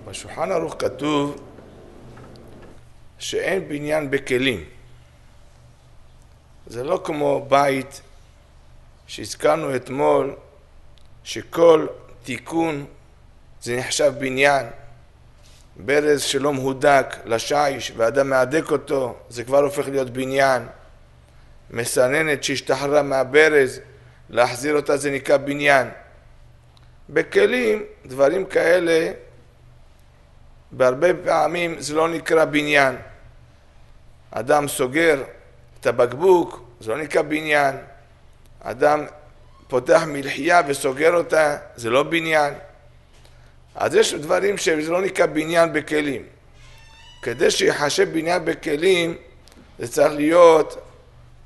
בשולחן ערוך כתוב שאין בניין בכלים. זה לא כמו בית שהזכרנו אתמול, שכל תיקון זה נחשב בניין. ברז שלא מהודק לשיש ואדם מהדק אותו, זה כבר הופך להיות בניין. מסננת שהשתחררה מהברז, להחזיר אותה זה נקרא בניין. בכלים, דברים כאלה, בהרבה פעמים זה לא נקרא בניין. אדם סוגר את הבקבוק, זה לא נקרא בניין. אדם פותח מלחייה וסוגר אותה, זה לא בניין. אז יש דברים שזה לא נקרא בניין בכלים. כדי שיחשב בניין בכלים, זה צריך להיות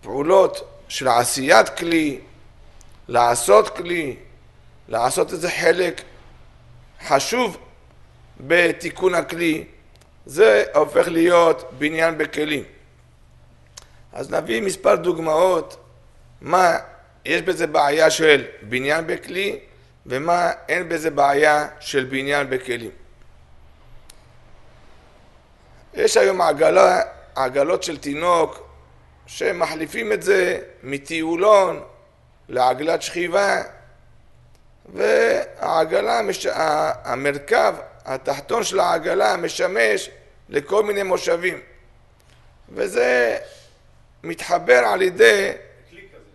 פעולות של עשיית כלי, לעשות כלי, לעשות איזה חלק חשוב בתיקון הכלי, זה הופך להיות בניין בכלים. אז נביא מספר דוגמאות מה יש בזה בעיה של בניין בכלי ומה אין בזה בעיה של בניין בכלים. יש היום עגלות של תינוק שמחליפים את זה מטיולון לעגלת שכיבה, והעגלה, המרכב התחתון של העגלה משמש לכל מיני מושבים, וזה מתחבר על ידי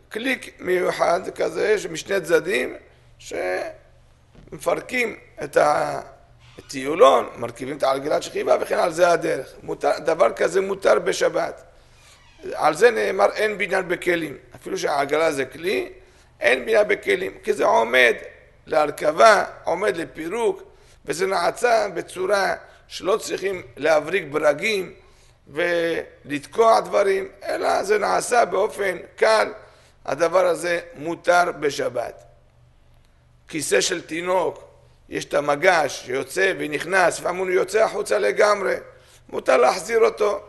קליק מיוחד כזה משני צדדים שמפרקים את הטיולון, מרכיבים את העגלת שכיבה וכן על זה הדרך. דבר כזה מותר בשבת. על זה נאמר אין בניין בכלים. אפילו שהעגלה זה כלי, אין בניין בכלים, כי זה עומד להרכבה, עומד לפירוק, וזה נעצה בצורה שלא צריכים להבריק ברגים ולתקוע דברים, אלא זה נעשה באופן קל. הדבר הזה מותר בשבת. כיסא של תינוק, יש את המגש שיוצא ונכנס, ואמרו יוצא החוצה לגמרי, מותר להחזיר אותו,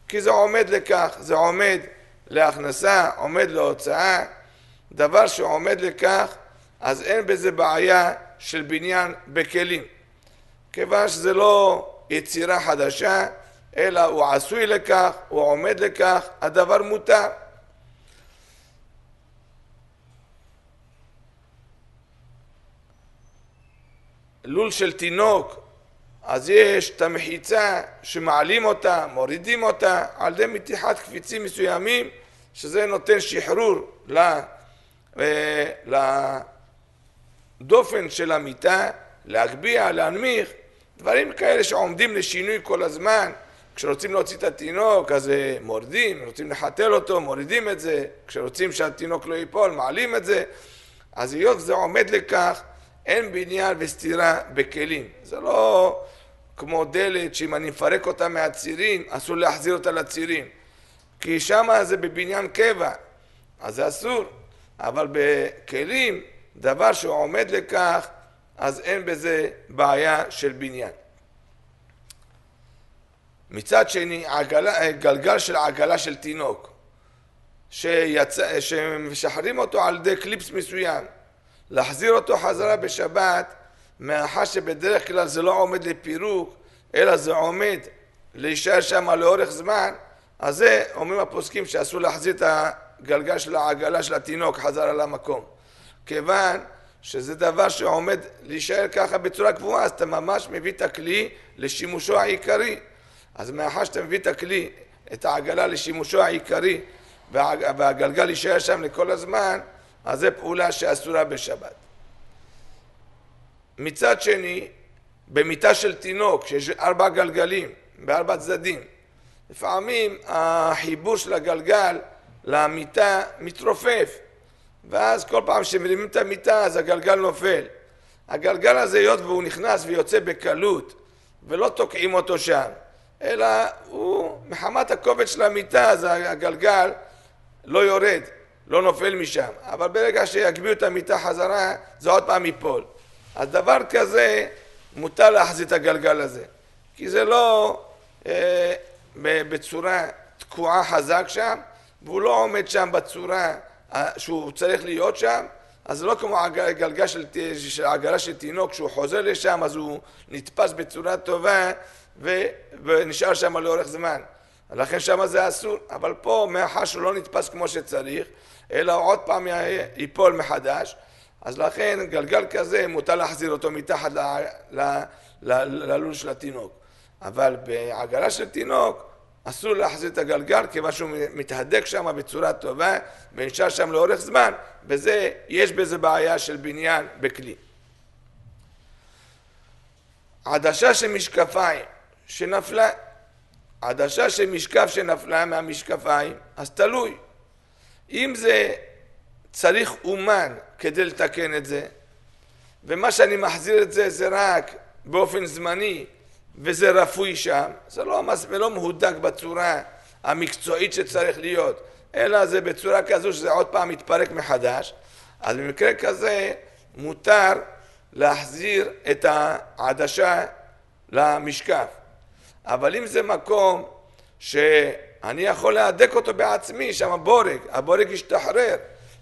כי זה עומד לכך, זה עומד להכנסה, עומד להוצאה, דבר שעומד לכך, אז אין בזה בעיה של בניין בכלים. כיוון שזה לא יצירה חדשה, אלא הוא עשוי לכך, הוא עומד לכך, הדבר מותר. לול של תינוק, אז יש את המחיצה שמעלים אותה, מורידים אותה, על ידי מתיחת קפיצים מסוימים, שזה נותן שחרור לדופן של המיטה, להגביה, להנמיך, דברים כאלה שעומדים לשינוי כל הזמן. כשרוצים להוציא את התינוק, אז מורדים, רוצים לחתל אותו, מורידים את זה, כשרוצים שהתינוק לא ייפול, מעלים את זה. אז היות זה עומד לכך, אין בניין וסתירה בכלים. זה לא כמו דלת שאם אני מפרק אותה מהצירים, אסור להחזיר אותה לצירים. כי שם זה בבניין קבע, אז זה אסור. אבל בכלים, דבר שהוא עומד לכך, אז אין בזה בעיה של בניין. מצד שני, גלגל של עגלה של תינוק, שמשחררים אותו על ידי קליפס מסוים, להחזיר אותו חזרה בשבת, מאחר שבדרך כלל זה לא עומד לפירוק, אלא זה עומד להישאר שם לאורך זמן, אז זה אומרים הפוסקים שאסור להחזיר את הגלגל של העגלה של התינוק חזרה למקום. כיוון שזה דבר שעומד להישאר ככה בצורה קבועה, אז אתה ממש מביא את הכלי לשימושו העיקרי. אז מאחר שאתה מביא את הכלי, את העגלה לשימושו העיקרי, והגלגל יישאר שם לכל הזמן, אז זה פעולה שאסורה בשבת. מצד שני, במיטה של תינוק, שיש 4 גלגלים, ב4 צדדים, לפעמים החיבור של הגלגל למיטה מתרופף, ואז כל פעם שמרימים את המיטה, אז הגלגל נופל. הגלגל הזה, היות והוא נכנס ויוצא בקלות, ולא תוקעים אותו שם, אלא הוא, מחמת הכובד של המיטה, אז הגלגל לא יורד, לא נופל משם. אבל ברגע שיגביאו את המיטה חזרה, זה עוד פעם ייפול. אז דבר כזה, מותר להחזיר את הגלגל הזה. כי זה לא בצורה תקועה חזק שם, והוא לא עומד שם בצורה שהוא צריך להיות שם, אז זה לא כמו עגלה של תינוק, כשהוא חוזר לשם אז הוא נתפס בצורה טובה ונשאר שם לאורך זמן. לכן שם זה אסור, אבל פה מאחר שהוא לא נתפס כמו שצריך, אלא עוד פעם ייפול מחדש, אז לכן גלגל כזה מותר להחזיר אותו מתחת ללול של התינוק. אבל בעגלה של תינוק אסור להחזיר את הגלגל, כיוון שהוא מתהדק שם בצורה טובה ונשאר שם לאורך זמן, יש בזה בעיה של בניין בכלי. עדשה של משקפיים שנפלה, עדשה של משקף שנפלה מהמשקפיים, אז תלוי. אם זה צריך אומן כדי לתקן את זה, ומה שאני מחזיר את זה זה רק באופן זמני, וזה רפוי שם, זה לא מהודק בצורה המקצועית שצריך להיות, אלא זה בצורה כזו שזה עוד פעם מתפרק מחדש, אז במקרה כזה מותר להחזיר את העדשה למשקף. אבל אם זה מקום שאני יכול להדק אותו בעצמי, שם הבורג ישתחרר,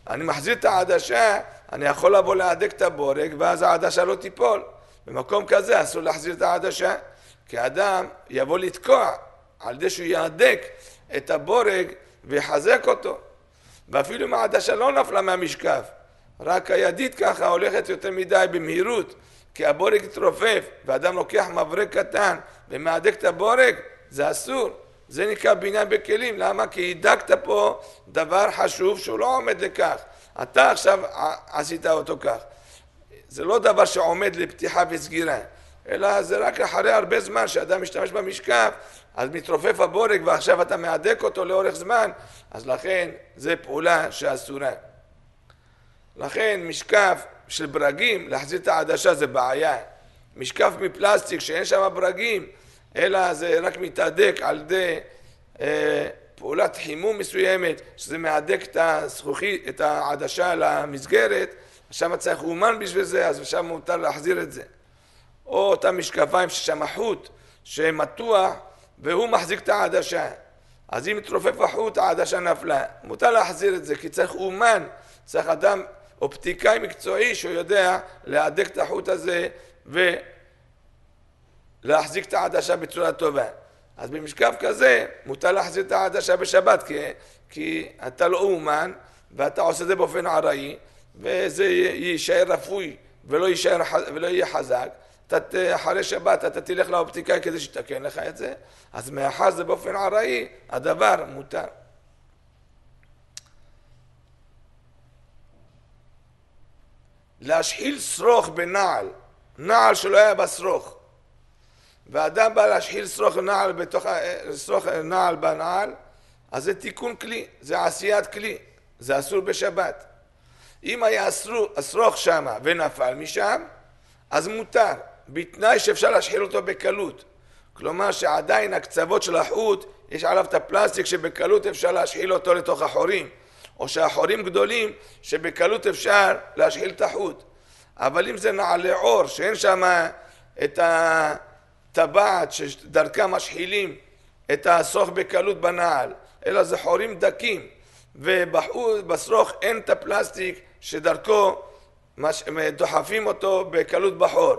אני מחזיר את העדשה, אני יכול לבוא להדק את הבורג, ואז העדשה לא תיפול. במקום כזה אסור להחזיר את העדשה, כי האדם יבוא לתקוע על זה שהוא יהדק את הבורג ויחזק אותו. ואפילו אם העדשה לא נפלה מהמשקף, רק הידית ככה הולכת יותר מדי במהירות, כי הבורג יתרופף, ואדם לוקח מברג קטן ומהדק את הבורג, זה אסור. זה נקרא בניין בכלים. למה? כי הידקת פה דבר חשוב שהוא לא עומד לכך. אתה עכשיו עשית אותו כך. זה לא דבר שעומד לפתיחה וסגירה, אלא זה רק אחרי הרבה זמן שאדם משתמש במשקף, אז מתרופף הבורג ועכשיו אתה מהדק אותו לאורך זמן, אז לכן זה פעולה שאסורה. לכן משקף של ברגים, להחזיר את העדשה זה בעיה. משקף מפלסטיק שאין שם ברגים, אלא זה רק מתהדק על ידי פעולת חימום מסוימת, שזה מהדק את הזכוכית, את העדשה למסגרת, שם צריך אומן בשביל זה, אז שם מותר להחזיר את זה. או אותם משקפיים ששם חוט שמתוח והוא מחזיק את העדשה, אז אם מתרופף החוט העדשה נפלה, מותר להחזיר את זה, כי צריך אומן, צריך אדם אופטיקאי מקצועי שהוא יודע להדק את החוט הזה ולהחזיק את העדשה בצורה טובה. אז במשקף כזה מותר להחזיר את העדשה בשבת, כי אתה לא אומן ואתה עושה את זה באופן עראי, וזה יישאר רפוי ולא יהיה חזק. אחרי שבת אתה תלך לאופטיקאי כדי שתקן לך את זה, אז מאחר זה באופן עראי, הדבר מותר. להשחיל שרוך בנעל, נעל שלא היה בשרוך, ואדם בא להשחיל שרוך נעל בתוך שרוך נעל בנעל, אז זה תיקון כלי, זה עשיית כלי, זה אסור בשבת. אם היה השרוך שם ונפל משם, אז מותר, בתנאי שאפשר להשחיל אותו בקלות. כלומר שעדיין הקצוות של החוט, יש עליו את הפלסטיק שבקלות אפשר להשחיל אותו לתוך החורים, או שהחורים גדולים שבקלות אפשר להשחיל את החוט. אבל אם זה נעלי עור, שאין שם את הטבעת שדרכה משחילים את השרוך בקלות בנעל, אלא זה חורים דקים, ובשרוך אין את הפלסטיק שדרכו דוחפים אותו בקלות בחור.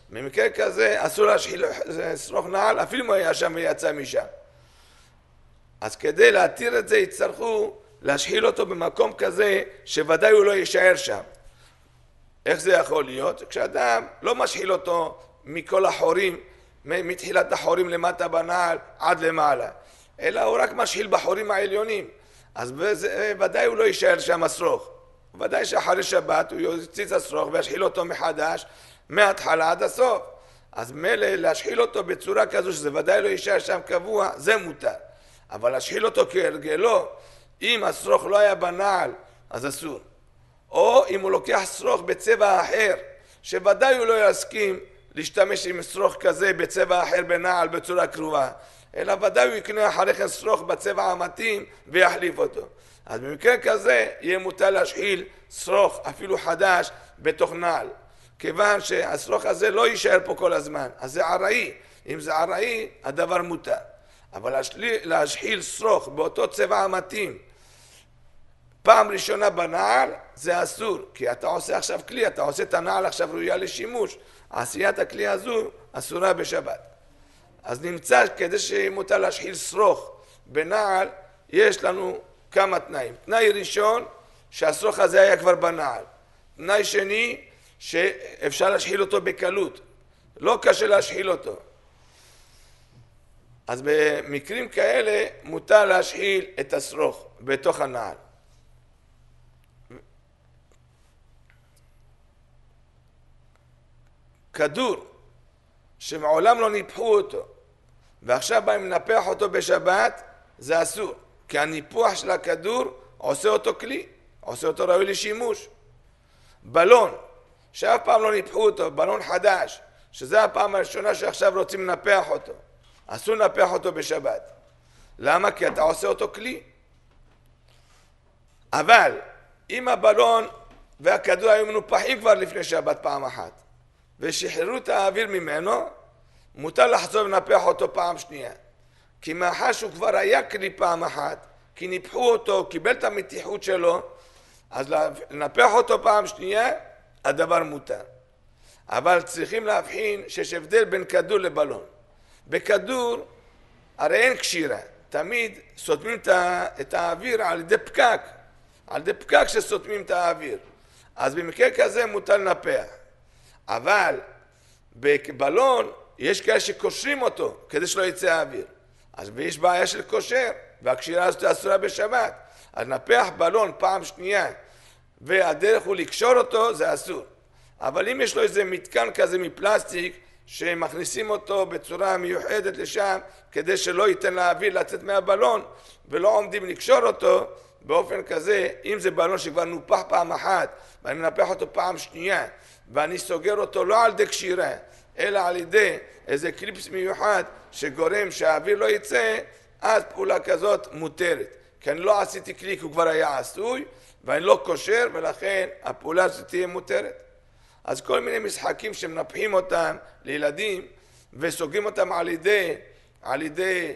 במקרה כזה אסור להשחיל שרוך נעל, אפילו אם הוא היה שם ויצא משם. אז כדי להתיר את זה יצטרכו להשחיל אותו במקום כזה שוודאי הוא לא יישאר שם. איך זה יכול להיות? כשאדם לא משחיל אותו מכל החורים, מתחילת החורים למטה בנעל עד למעלה, אלא הוא רק משחיל בחורים העליונים, אז ודאי הוא לא יישאר שם השרוך. ודאי שאחרי שבת הוא יוציא את השרוך וישחיל אותו מחדש מההתחלה עד הסוף. אז מילא להשחיל אותו בצורה כזו שזה ודאי לא יישאר שם קבוע, זה מותר. אבל להשחיל אותו כהרגלו, אם השרוך לא היה בנעל, אז אסור. או אם הוא לוקח שרוך בצבע אחר, שוודאי הוא לא יסכים להשתמש עם שרוך כזה בצבע אחר בנעל בצורה קרובה, אלא ודאי הוא יקנה אחרי כן שרוך בצבע המתאים ויחליף אותו. אז במקרה כזה יהיה מותר להשחיל שרוך אפילו חדש בתוך נעל, כיוון שהשרוך הזה לא יישאר פה כל הזמן, אז זה עראי. אם זה עראי הדבר מותר. אבל להשחיל שרוך באותו צבע המתאים פעם ראשונה בנעל זה אסור, כי אתה עושה עכשיו כלי, אתה עושה את הנעל עכשיו ראויה לשימוש, עשיית הכלי הזו אסורה בשבת. אז נמצא כדי שמותר להשחיל שרוך בנעל, יש לנו כמה תנאים. תנאי ראשון, שהשרוך הזה היה כבר בנעל. תנאי שני, שאפשר להשחיל אותו בקלות, לא קשה להשחיל אותו. אז במקרים כאלה מותר להשחיל את השרוך בתוך הנעל. כדור שמעולם לא ניפחו אותו ועכשיו באים לנפח אותו בשבת, זה אסור, כי הניפוח של הכדור עושה אותו כלי, עושה אותו ראוי לשימוש. בלון שאף פעם לא ניפחו אותו, בלון חדש, שזה הפעם הראשונה שעכשיו רוצים לנפח אותו, אסור לנפח אותו בשבת. למה? כי אתה עושה אותו כלי. אבל אם הבלון והכדור היו מנופחים כבר לפני שבת פעם אחת ושחררו את האוויר ממנו, מותר לחזור ולנפח אותו פעם שנייה. כי מאחר שהוא כבר היה כלי פעם אחת, כי ניפחו אותו, קיבל את המתיחות שלו, אז לנפח אותו פעם שנייה, הדבר מותר. אבל צריכים להבחין שיש הבדל בין כדור לבלון. בכדור הרי אין קשירה, תמיד סותמים את האוויר על ידי פקק, על ידי פקק שסותמים את האוויר. אז במקרה כזה מותר לנפח. אבל בבלון יש כאלה שקושרים אותו כדי שלא יצא האוויר. אז יש בעיה של קושר, והקשירה הזאת אסורה בשבת. אז נפח בלון פעם שנייה, והדרך הוא לקשור אותו, זה אסור. אבל אם יש לו איזה מתקן כזה מפלסטיק, שמכניסים אותו בצורה מיוחדת לשם, כדי שלא ייתן לאוויר לצאת מהבלון, ולא עומדים לקשור אותו, באופן כזה, אם זה בלון שכבר נופח פעם אחת, ואני מנפח אותו פעם שנייה, ואני סוגר אותו לא על ידי קשירה, אלא על ידי איזה קליפס מיוחד שגורם שהאוויר לא יצא, אז פעולה כזאת מותרת. כי אני לא עשיתי כלי כי הוא כבר היה עשוי, ואני לא קושר, ולכן הפעולה הזאת תהיה מותרת. אז כל מיני משחקים שמנפחים אותם לילדים, וסוגרים אותם על ידי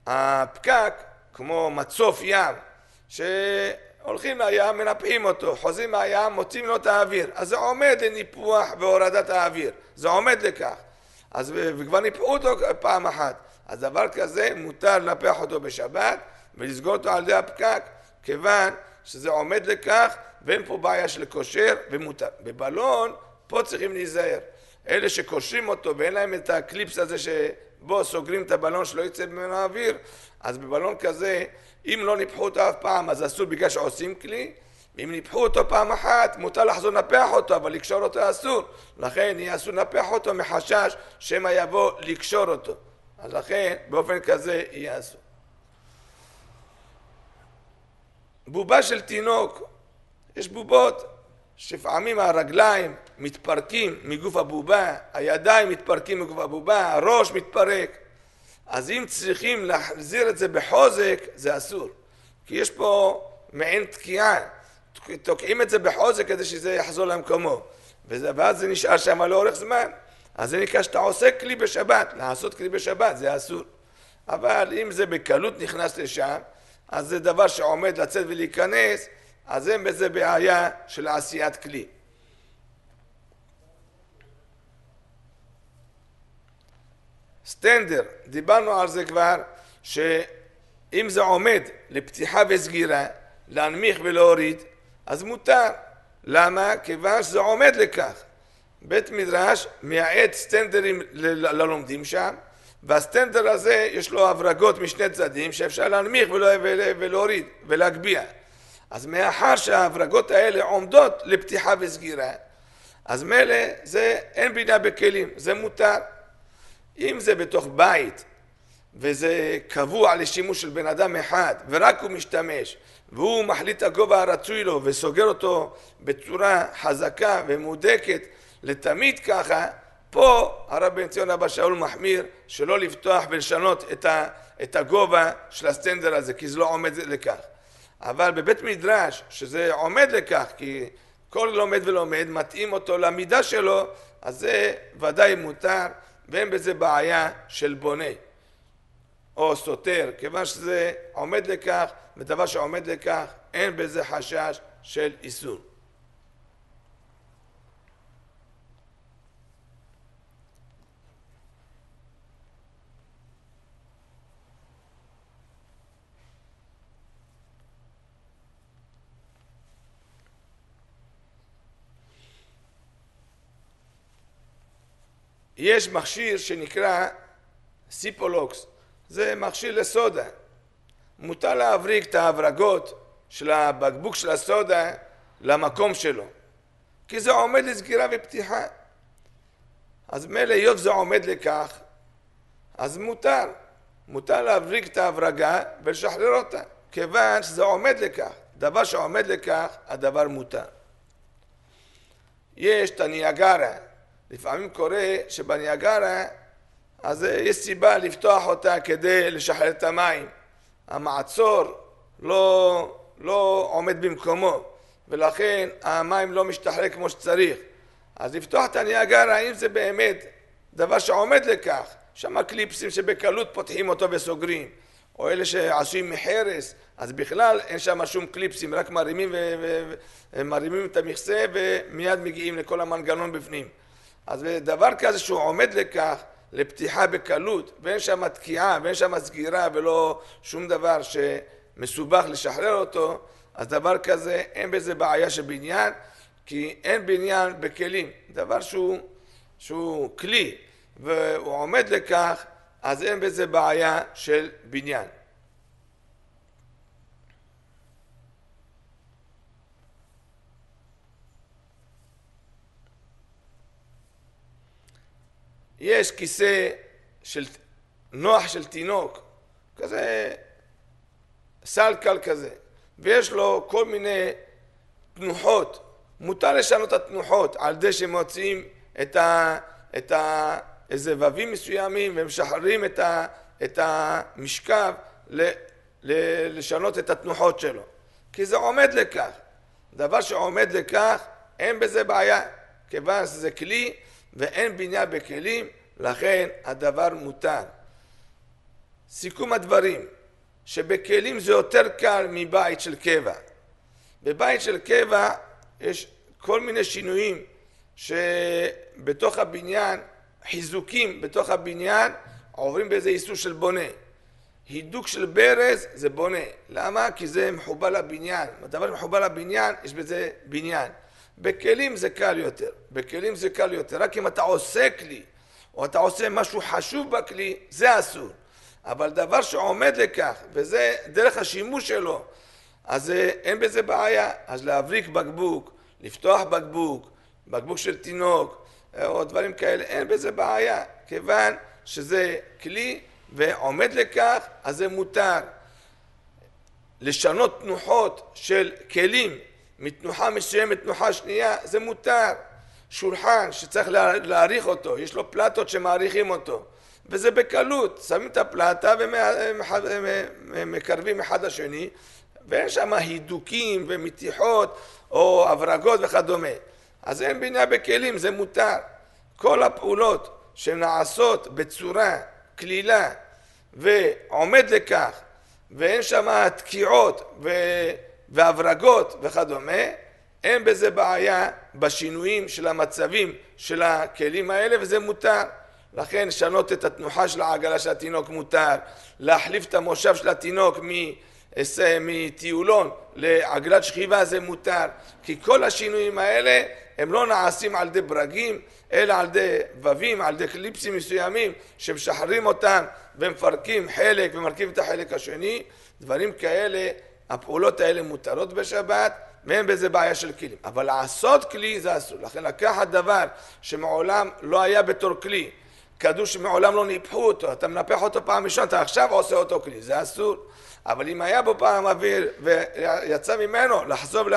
הפקק, כמו מצוף ים, שהולכים לים, מנפחים אותו, חוזרים מהים, מוצאים לו את האוויר. אז זה עומד לניפוח והורדת האוויר. זה עומד לכך. אז וכבר ניפחו אותו פעם אחת. אז דבר כזה מותר לנפח אותו בשבת ולסגור אותו על ידי הפקק, כיוון שזה עומד לכך ואין פה בעיה של קושר ומותר. בבלון פה צריכים להיזהר. אלה שקושרים אותו ואין להם את הקליפס הזה שבו סוגרים את הבלון שלא יצא ממנו האוויר, אז בבלון כזה, אם לא ניפחו אותו אף פעם, אז אסור בגלל שעושים כלי. אם ניפחו אותו פעם אחת, מותר לחזור לנפח אותו, אבל לקשור אותו אסור. לכן יהיה אסור לנפח אותו מחשש שמא יבוא לקשור אותו. אז לכן באופן כזה יהיה אסור. בובה של תינוק, יש בובות שלפעמים הרגליים מתפרקים מגוף הבובה, הידיים מתפרקים מגוף הבובה, הראש מתפרק. אז אם צריכים להחזיר את זה בחוזק, זה אסור. כי יש פה מעין תקיעה, תוקעים את זה בחוזק כדי שזה יחזור למקומו. ואז זה נשאר שם לאורך זמן. אז זה נקרא שאתה עושה כלי בשבת, לעשות כלי בשבת זה אסור. אבל אם זה בקלות נכנס לשם, אז זה דבר שעומד לצאת ולהיכנס, אז אין בזה בעיה של עשיית כלי. סטנדר, דיברנו על זה כבר, שאם זה עומד לפתיחה וסגירה, להנמיך ולהוריד, אז מותר. למה? כיוון שזה עומד לכך. בית מדרש מייעד סטנדרים ללומדים שם, והסטנדר הזה יש לו הברגות משני צדדים שאפשר להנמיך ולהוריד ולהגביע. אז מאחר שההברגות האלה עומדות לפתיחה וסגירה, אז מילא זה אין בינה בכלים, זה מותר. אם זה בתוך בית וזה קבוע לשימוש של בן אדם אחד ורק הוא משתמש והוא מחליט הגובה הרצוי לו וסוגר אותו בצורה חזקה ומודקת לתמיד ככה, פה הרב בן ציון אבא שאול מחמיר שלא לפתוח ולשנות את הגובה של הסטנדר הזה, כי זה לא עומד לכך. אבל בבית מדרש שזה עומד לכך, כי כל לומד ולומד מתאים אותו למידה שלו, אז זה ודאי מותר ואין בזה בעיה של בונה. או סותר, כיוון שזה עומד לכך, ודבר שעומד לכך, אין בזה חשש של איסור. יש מכשיר שנקרא סיפולוקס, זה מכשיר לסודה. מותר להבריק את ההברגות של הבקבוק של הסודה למקום שלו, כי זה עומד לסגירה ופתיחה. אז מילא היות זה עומד לכך, אז מותר להבריק את ההברגה ולשחרר אותה, כיוון שזה עומד לכך. דבר שעומד לכך, הדבר מותר. יש את הניאגרה. לפעמים קורה שבניאגרה אז יש סיבה לפתוח אותה כדי לשחרר את המים. המעצור לא עומד במקומו, ולכן המים לא משתחרר כמו שצריך. אז לפתוח את הניאגרה, אם זה באמת דבר שעומד לכך, שם קליפסים שבקלות פותחים אותו וסוגרים, או אלה שעשויים מחרס, אז בכלל אין שם שום קליפסים, רק מרימים את המכסה ומיד מגיעים לכל המנגנון בפנים. אז דבר כזה שהוא עומד לכך, לפתיחה בקלות, ואין שם תקיעה ואין שם סגירה ולא שום דבר שמסובך לשחרר אותו, אז דבר כזה אין בזה בעיה של בניין, כי אין בניין בכלים. דבר שהוא כלי והוא עומד לכך, אז אין בזה בעיה של בניין. יש כיסא נוח של תינוק, כזה סלקל כזה, ויש לו כל מיני תנוחות. מותר לשנות את התנוחות על ידי שמוציאים את הזבבים מסוימים ומשחררים את המשכב לשנות את התנוחות שלו, כי זה עומד לכך. דבר שעומד לכך אין בזה בעיה, כיוון שזה כלי ואין בניין בכלים, לכן הדבר מותר. סיכום הדברים, שבכלים זה יותר קל מבית של קבע. בבית של קבע יש כל מיני שינויים שבתוך הבניין, חיזוקים בתוך הבניין, עוברים באיזה איסור של בונה. הידוק של ברז זה בונה. למה? כי זה מחובר לבניין. הדבר מחובר לבניין, יש בזה בניין. בכלים זה קל יותר. בכלים זה קל יותר. רק אם אתה עושה כלי, או אתה עושה משהו חשוב בכלי, זה אסור. אבל דבר שעומד לכך, וזה דרך השימוש שלו, אז אין בזה בעיה. אז להבריק בקבוק, לפתוח בקבוק, בקבוק של תינוק, או דברים כאלה, אין בזה בעיה. כיוון שזה כלי ועומד לכך, אז זה מותר. לשנות תנוחות של כלים, מתנוחה מסוימת תנוחה שנייה, זה מותר. שולחן שצריך להאריך אותו, יש לו פלטות שמאריכים אותו, וזה בקלות, שמים את הפלטה ומקרבים אחד לשני, ואין שם הידוקים ומתיחות או הברגות וכדומה. אז אין בניין בכלים, זה מותר. כל הפעולות שנעשות בצורה כלילה ועומד לכך, ואין שם תקיעות והברגות וכדומה, אין בזה בעיה בשינויים של המצבים של הכלים האלה, וזה מותר. לכן לשנות את התנוחה של העגלה של התינוק מותר, להחליף את המושב של התינוק מטיולון לעגלת שכיבה זה מותר, כי כל השינויים האלה הם לא נעשים על ידי ברגים, אלא על ידי ווים, על ידי קליפסים מסוימים שמשחררים אותם ומפרקים חלק ומרכיבים את החלק השני. דברים כאלה, הפעולות האלה מותרות בשבת, ואין בזה בעיה של כלים. אבל לעשות כלי זה אסור. לכן לקחת דבר שמעולם לא היה בתור כלי, כדור שמעולם לא ניפחו אותו, אתה מנפח אותו פעם ראשונה, אתה עכשיו עושה אותו כלי, זה אסור. אבל אם היה בו פעם אוויר ויצא ממנו, לחזור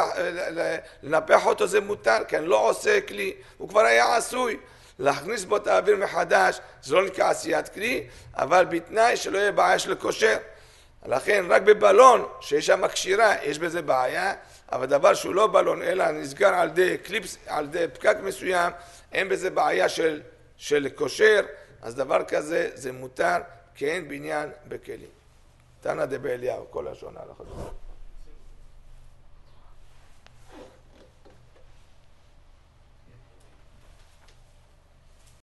לנפח אותו זה מותר, כי אני לא עושה כלי, הוא כבר היה עשוי. להכניס בו את האוויר מחדש, זה לא נקרא עשיית כלי, אבל בתנאי שלא יהיה בעיה של כושר. לכן רק בבלון שיש שם קשירה, יש בזה בעיה, אבל דבר שהוא לא בלון, אלא נסגר על ידי קליפס, על ידי פקק מסוים, אין בזה בעיה של כושר, אז דבר כזה זה מותר, כי אין בניין בכלים. תנא דבאליהו, כל לשון ההלכה.